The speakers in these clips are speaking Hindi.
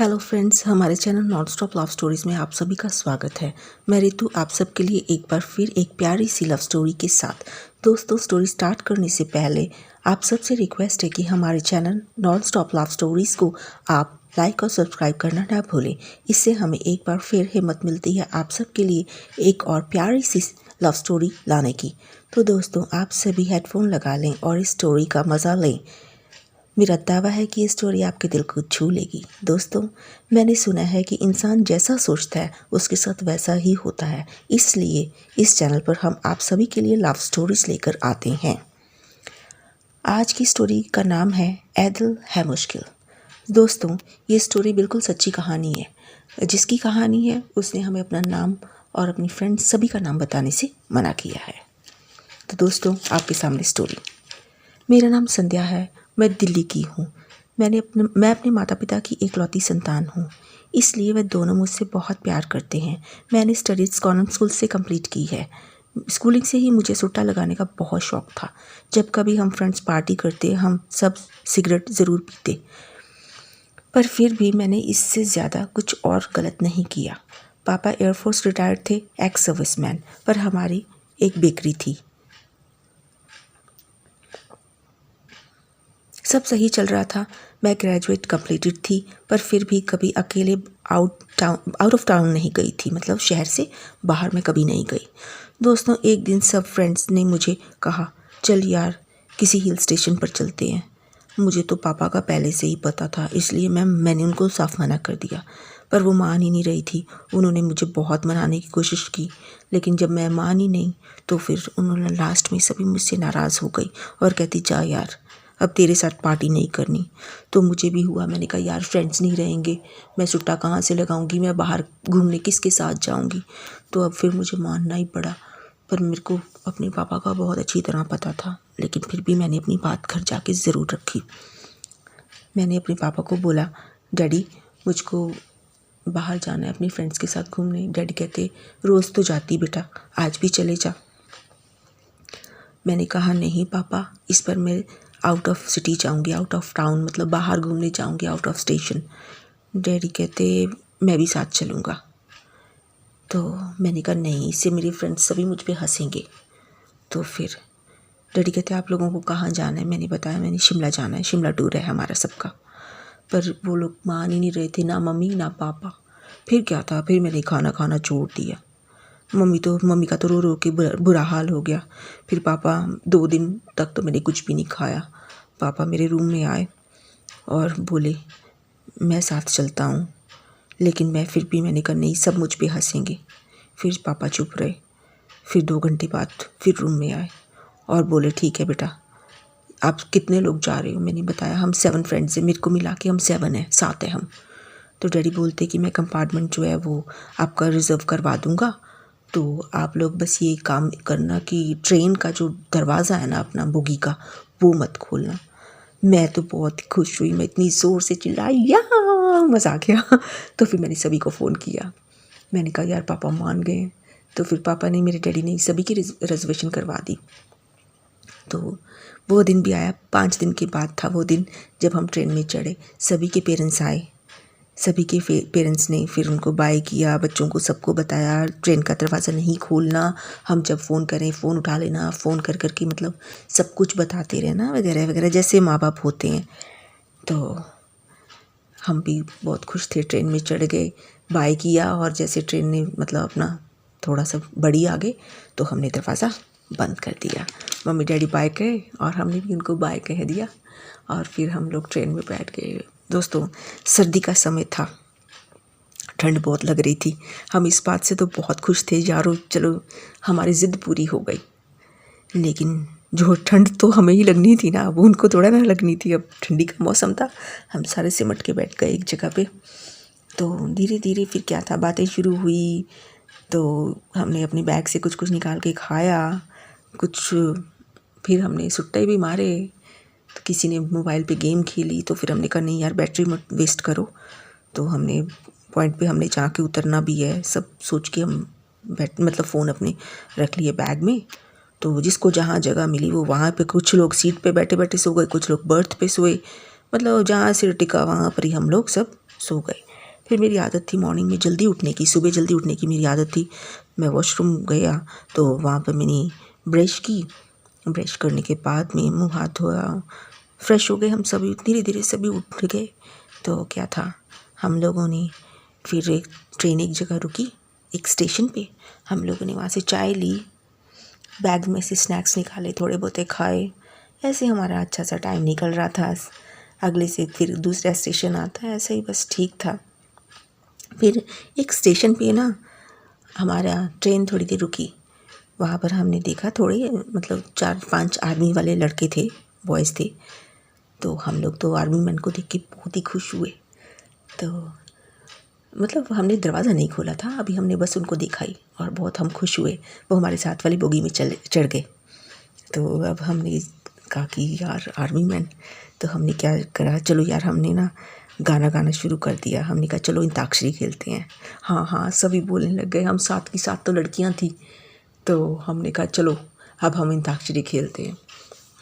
हेलो फ्रेंड्स, हमारे channel non stop love stories में आप सभी का स्वागत है। मैं रितु आप सबके लिए एक बार फिर एक प्यारी सी लव स्टोरी के साथ। दोस्तों, स्टोरी स्टार्ट करने से पहले आप सबसे रिक्वेस्ट है कि हमारे channel non stop love stories को आप लाइक और सब्सक्राइब करना ना भूलें। इससे हमें एक बार फिर हिम्मत मिलती है आप सबके लिए एक और प्यारी सी लव स्टोरी लाने की। तो दोस्तों, आप सभी हेडफोन लगा लें और इस स्टोरी का मज़ा लें। मेरा दावा है कि ये स्टोरी आपके दिल को छू लेगी। दोस्तों, मैंने सुना है कि इंसान जैसा सोचता है उसके साथ वैसा ही होता है। इसलिए इस चैनल पर हम आप सभी के लिए लव स्टोरीज लेकर आते हैं। आज की स्टोरी का नाम है ऐ दिल है मुश्किल। दोस्तों, ये स्टोरी बिल्कुल सच्ची कहानी है। जिसकी कहानी है उसने हमें अपना नाम और अपनी फ्रेंड्स सभी का नाम बताने से मना किया है। तो दोस्तों, आपके सामने स्टोरी। मेरा नाम संध्या है। मैं दिल्ली की हूँ। मैं अपने माता पिता की इकलौती संतान हूँ, इसलिए वे दोनों मुझसे बहुत प्यार करते हैं। मैंने स्टडीज़ कॉन्वेंट स्कूल से कंप्लीट की है। स्कूलिंग से ही मुझे सुट्टा लगाने का बहुत शौक़ था। जब कभी हम फ्रेंड्स पार्टी करते हम सब सिगरेट ज़रूर पीते, पर फिर भी मैंने इससे ज़्यादा कुछ और गलत नहीं किया। पापा एयरफोर्स रिटायर्ड थे, एक्स सर्विसमैन, पर हमारी एक बेकरी थी। सब सही चल रहा था। मैं ग्रेजुएट कंप्लीटेड थी, पर फिर भी कभी अकेले आउट ऑफ टाउन नहीं गई थी। मतलब शहर से बाहर मैं कभी नहीं गई। दोस्तों, एक दिन सब फ्रेंड्स ने मुझे कहा, चल यार किसी हिल स्टेशन पर चलते हैं। मुझे तो पापा का पहले से ही पता था, इसलिए मैंने उनको साफ मना कर दिया, पर वो मान ही नहीं रही थी। उन्होंने मुझे बहुत मनाने की कोशिश की, लेकिन जब मैं मान ही नहीं तो फिर उन्होंने लास्ट में सभी मुझसे नाराज़ हो गई और कहती, जा यार अब तेरे साथ पार्टी नहीं करनी। तो मुझे भी हुआ। मैंने कहा यार फ्रेंड्स नहीं रहेंगे, मैं सुट्टा कहाँ से लगाऊंगी, मैं बाहर घूमने किसके साथ जाऊंगी। तो अब फिर मुझे मानना ही पड़ा। पर मेरे को अपने पापा का बहुत अच्छी तरह पता था, लेकिन फिर भी मैंने अपनी बात घर जाके ज़रूर रखी। मैंने अपने पापा को बोला, डैडी मुझको बाहर जाना है अपनी फ्रेंड्स के साथ घूमने। डैडी कहते, रोज़ तो जाती बेटा, आज भी चले जा। मैंने कहा नहीं पापा, इस पर मैं आउट ऑफ सिटी जाऊंगी, आउट ऑफ टाउन, मतलब बाहर घूमने जाऊंगी, आउट ऑफ स्टेशन। डैडी कहते, मैं भी साथ चलूँगा। तो मैंने कहा नहीं, इससे मेरे फ्रेंड्स सभी मुझ पे हंसेंगे। तो फिर डैडी कहते, आप लोगों को कहाँ जाना है। मैंने बताया मैंने शिमला जाना है, शिमला टूर है हमारा सबका। पर वो लोग मान ही नहीं रहे थे, ना मम्मी ना पापा। फिर क्या था, फिर मैंने खाना खाना छोड़ दिया। मम्मी का तो रो रो के बुरा हाल हो गया। फिर पापा 2 दिन तक तो मैंने कुछ भी नहीं खाया। पापा मेरे रूम में आए और बोले, मैं साथ चलता हूँ। लेकिन मैंने कहा नहीं, सब मुझ पे हंसेंगे। फिर पापा चुप रहे। फिर 2 घंटे बाद फिर रूम में आए और बोले, ठीक है बेटा, आप कितने लोग जा रहे हो। मैंने बताया हम 7 फ्रेंड्स हैं, मेरे को मिला के हम 7 हैं, 7 हैं हम। तो डैडी बोलते कि मैं कंपार्टमेंट जो है वो आपका रिज़र्व करवा दूँगा, तो आप लोग बस ये काम करना कि ट्रेन का जो दरवाज़ा है ना अपना बोगी का, वो मत खोलना। मैं तो बहुत खुश हुई, मैं इतनी ज़ोर से चिल्लाई, या मज़ा आ गया। तो फिर मैंने सभी को फ़ोन किया। मैंने कहा यार पापा मान गए। तो फिर पापा ने, मेरे डैडी ने सभी की रिजर्वेशन करवा दी। तो वो दिन भी आया। 5 दिन के बाद था वो दिन जब हम ट्रेन में चढ़े। सभी के पेरेंट्स आए। सभी के पेरेंट्स ने फिर उनको बाय किया, बच्चों को सबको बताया ट्रेन का दरवाज़ा नहीं खोलना, हम जब फ़ोन करें फ़ोन उठा लेना, फ़ोन कर कर के मतलब सब कुछ बताते रहना वगैरह वगैरह, जैसे माँ बाप होते हैं। तो हम भी बहुत खुश थे, ट्रेन में चढ़ गए, बाय किया, और जैसे ट्रेन ने मतलब अपना थोड़ा सा बड़ी आ गए तो हमने दरवाज़ा बंद कर दिया। मम्मी डैडी बाय गए और हमने भी उनको बाय कह दिया, और फिर हम लोग ट्रेन में बैठ गए। दोस्तों, सर्दी का समय था, ठंड बहुत लग रही थी। हम इस बात से तो बहुत खुश थे, यारो चलो हमारी ज़िद पूरी हो गई। लेकिन जो ठंड तो हमें ही लगनी थी ना, वो उनको थोड़ा ना लगनी थी। अब ठंडी का मौसम था, हम सारे सिमट के बैठ गए एक जगह पे। तो धीरे धीरे फिर क्या था, बातें शुरू हुई। तो हमने अपने बैग से कुछ कुछ निकाल के खाया, कुछ फिर हमने सुट्टे भी मारे। तो किसी ने मोबाइल पे गेम खेली। तो फिर हमने कहा नहीं यार बैटरी मत वेस्ट करो। तो हमने पॉइंट पे हमने जाके उतरना भी है, सब सोच के हम मतलब फ़ोन अपने रख लिए बैग में। तो जिसको जहाँ जगह मिली वो वहाँ पे, कुछ लोग सीट पे बैठे बैठे सो गए, कुछ लोग बर्थ पे सोए, मतलब जहाँ सिर टिका वहाँ पर ही हम लोग सब सो गए। फिर मेरी आदत थी मॉर्निंग में जल्दी उठने की, सुबह जल्दी उठने की मेरी आदत थी। मैं वॉशरूम गया तो वहाँ पर मैंने ब्रश की, ब्रश करने के बाद में मुँह हाथ धोया, फ्रेश हो गए हम सभी, धीरे धीरे सभी उठ गए। तो क्या था, हम लोगों ने फिर एक ट्रेन एक जगह रुकी, एक स्टेशन पे। हम लोगों ने वहाँ से चाय ली, बैग में से स्नैक्स निकाले, थोड़े बहुते खाए। ऐसे हमारा अच्छा सा टाइम निकल रहा था। अगले से फिर दूसरा स्टेशन आता है, ऐसे ही बस ठीक था। फिर एक स्टेशन पे ना हमारा ट्रेन थोड़ी देर रुकी, वहाँ पर हमने देखा थोड़े मतलब 4-5 आर्मी वाले लड़के थे, बॉयज़ थे। तो हम लोग तो आर्मी मैन को देख के बहुत ही खुश हुए। तो मतलब हमने दरवाज़ा नहीं खोला था अभी, हमने बस उनको देखा ही और बहुत हम खुश हुए। वो हमारे साथ वाली बोगी में चढ़ गए। तो अब हमने कहा कि यार आर्मी मैन, तो हमने क्या करा, चलो यार हमने ना गाना गाना शुरू कर दिया। हमने कहा चलो अंताक्षरी खेलते हैं। हाँ हाँ सभी बोलने लग गए, हम साथ की साथ तो लड़कियां थी। तो हमने कहा चलो अब हम अंताक्षरी खेलते हैं।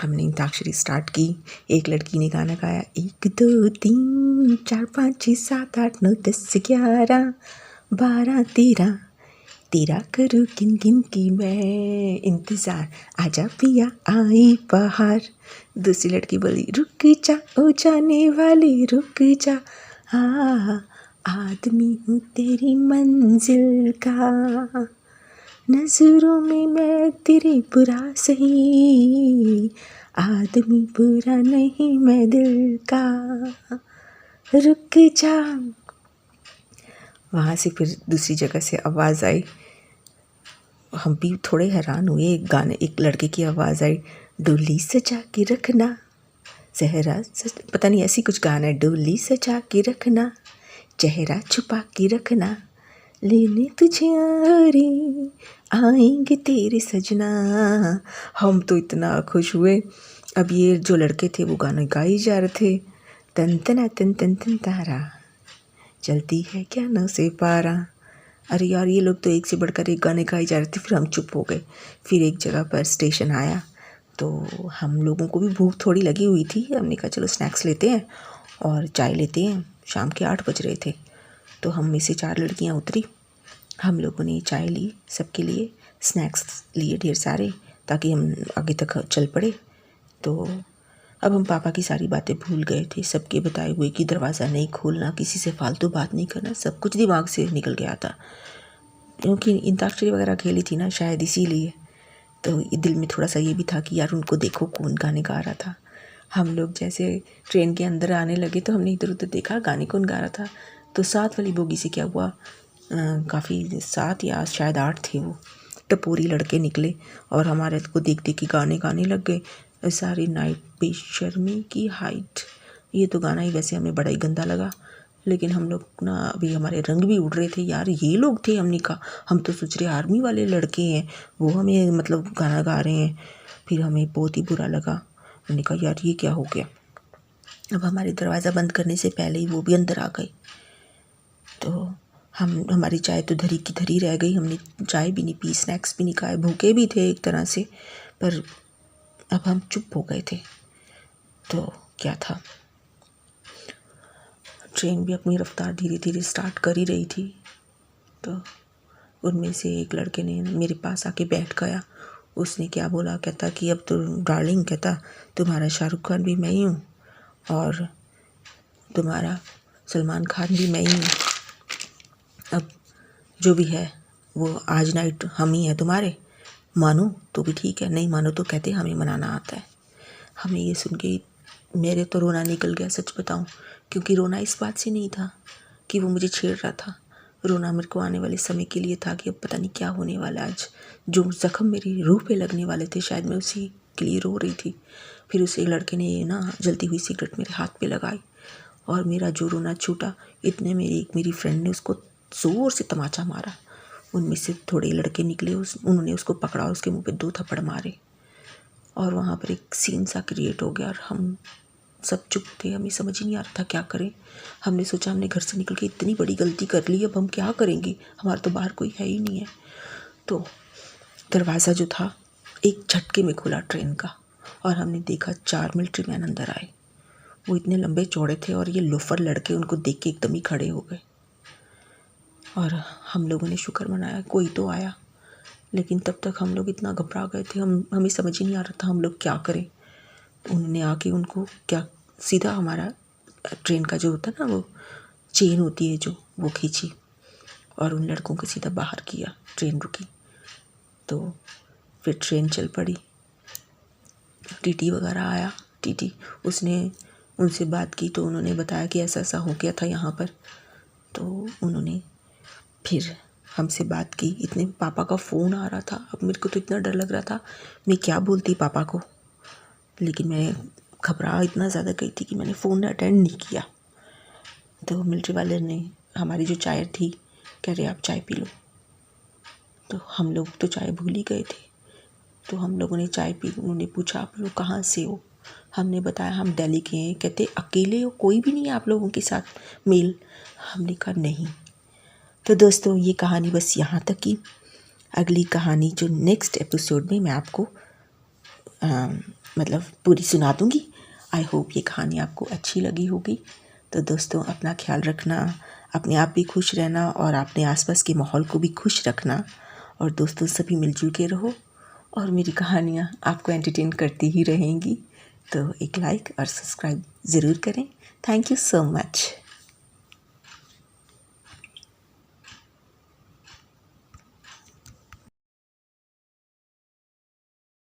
हमने अंताक्षरी स्टार्ट की। एक लड़की ने गाना गाया, 1 2 3 4 5 6 7 8 9 10 11 12 13, तेरा करूँ किन किन की मैं इंतज़ार, आजा पिया आई बहार। दूसरी लड़की बोली, रुक जा ओ जाने वाली रुक जा, आदमी हूँ तेरी मंजिल का, नज़रों में मैं तेरे बुरा सही, आदमी बुरा नहीं मैं दिल का, रुक जा। वहाँ से फिर दूसरी जगह से आवाज़ आई, हम भी थोड़े हैरान हुए। एक लड़के की आवाज़ आई, डोली सजा के रखना चेहरा, पता नहीं ऐसी कुछ गाना है, डोली सजा के रखना चेहरा छुपा के रखना, लेने तुझे आरे आएंगे तेरे सजना। हम तो इतना खुश हुए। अब ये जो लड़के थे वो गाना गाए जा रहे थे, तन तना तन तन तन तारा चलती है क्या न से पारा। अरे यार ये लोग तो एक से बढ़कर एक गाने गाए जा रहे थे। फिर हम चुप हो गए। फिर एक जगह पर स्टेशन आया तो हम लोगों को भी भूख थोड़ी लगी हुई थी। हमने कहा चलो स्नैक्स लेते हैं और चाय लेते हैं। शाम के 8 बज रहे थे। तो हम में से 4 लड़कियां उतरी, हम लोगों ने चाय ली सबके लिए, स्नैक्स लिए ढेर सारे ताकि हम आगे तक चल पड़े। तो अब हम पापा की सारी बातें भूल गए थे, सबके बताए हुए कि दरवाज़ा नहीं खोलना, किसी से फालतू बात नहीं करना, सब कुछ दिमाग से निकल गया था क्योंकि अंताक्षरी वगैरह खेली थी ना शायद इसीलिए। तो दिल में थोड़ा सा ये भी था कि यार उनको देखो कौन गाने गा रहा था। हम लोग जैसे ट्रेन के अंदर आने लगे तो हमने इधर उधर देखा गाने कौन गा रहा था। तो साथ वाली बोगी से क्या हुआ, काफ़ी 7 या शायद 8 थे वो टपोरी लड़के निकले और हमारे को देख देख के गाने गाने लग गए। सारी नाइट बेशर्मी की हाइट, ये तो गाना ही वैसे हमें बड़ा ही गंदा लगा। लेकिन हम लोग ना अभी हमारे रंग भी उड़ रहे थे, यार ये लोग थे। हमने कहा हम तो सोच रहे आर्मी वाले लड़के हैं, वो हमें मतलब गाना गा रहे हैं। फिर हमें बहुत ही बुरा लगा। हमने कहा यार ये क्या हो गया। अब हमारे दरवाज़ा बंद करने से पहले ही वो भी अंदर आ गए। तो हमारी चाय तो धरी की धरी रह गई। हमने चाय भी नहीं पी, स्नैक्स भी नहीं खाए, भूखे भी थे एक तरह से। पर अब हम चुप हो गए थे। तो क्या था, ट्रेन भी अपनी रफ्तार धीरे धीरे स्टार्ट कर ही रही थी। तो उनमें से एक लड़के ने मेरे पास आके बैठ गया। उसने क्या बोला, कहता कि अब तो डार्लिंग, कहता तुम्हारा शाहरुख खान भी मैं ही हूँ और तुम्हारा सलमान खान भी मैं ही हूँ। अब जो भी है वो आज नाइट हम ही हैं तुम्हारे, मानो तो भी ठीक है, नहीं मानो तो कहते हमें मनाना आता है। हमें ये सुन के मेरे तो रोना निकल गया, सच बताऊं। क्योंकि रोना इस बात से नहीं था कि वो मुझे छेड़ रहा था, रोना मेरे को आने वाले समय के लिए था कि अब पता नहीं क्या होने वाला है। आज जो जख्म मेरी रूह पे लगने वाले थे शायद मैं उसी के लिए रो रही थी। फिर उस एक लड़के ने ना जलती हुई सिगरेट मेरे हाथ पे लगाई और मेरा जो रोना छूटा, इतने मेरी फ्रेंड ने उसको ज़ोर से तमाचा मारा। उनमें से थोड़े लड़के निकले, उन्होंने उसको पकड़ा और उसके मुंह पे 2 थप्पड़ मारे और वहाँ पर एक सीन सा क्रिएट हो गया और हम सब चुप थे। हमें समझ ही नहीं आ रहा था क्या करें। हमने सोचा हमने घर से निकल के इतनी बड़ी गलती कर ली, अब हम क्या करेंगे, हमारा तो बाहर कोई है ही नहीं है। तो दरवाज़ा जो था एक झटके में खुला ट्रेन का और हमने देखा 4 मिलिट्री मैन अंदर आए। वो इतने लंबे चौड़े थे और ये लोफर लड़के उनको देख के एकदम ही खड़े हो गए। और हम लोगों ने शुक्र मनाया कोई तो आया। लेकिन तब तक हम लोग इतना घबरा गए थे, हमें समझ ही नहीं आ रहा था हम लोग क्या करें। उन्होंने आके उनको क्या सीधा हमारा ट्रेन का जो होता है ना, वो चेन होती है जो, वो खींची और उन लड़कों को सीधा बाहर किया। ट्रेन रुकी तो फिर ट्रेन चल पड़ी। टीटी वगैरह आया, टीटी उसने उनसे बात की तो उन्होंने बताया कि ऐसा ऐसा हो गया था यहाँ पर। तो उन्होंने फिर हमसे बात की। इतने पापा का फ़ोन आ रहा था। अब मेरे को तो इतना डर लग रहा था मैं क्या बोलती पापा को, लेकिन मैं घबरा इतना ज़्यादा गई थी कि मैंने फ़ोन अटेंड नहीं किया। तो मिलिट्री वाले ने हमारी जो चाय थी, कह रहे आप चाय पी लो। तो हम लोग तो चाय भूल ही गए थे। तो हम लोगों ने चाय पी। उन्होंने पूछा आप लोग कहाँ से हो। हमने बताया हम दिल्ली के हैं। कहते अकेले हो, कोई भी नहीं है आप लोगों के साथ मेल। हमने कहा नहीं। तो दोस्तों ये कहानी बस यहाँ तक ही। अगली कहानी जो नेक्स्ट एपिसोड में मैं आपको मतलब पूरी सुना दूँगी। आई होप ये कहानी आपको अच्छी लगी होगी। तो दोस्तों अपना ख्याल रखना, अपने आप भी खुश रहना और अपने आसपास के माहौल को भी खुश रखना। और दोस्तों सभी मिलजुल के रहो और मेरी कहानियाँ आपको एंटरटेन करती ही रहेंगी। तो एक लाइक और सब्सक्राइब ज़रूर करें। Thank you so much.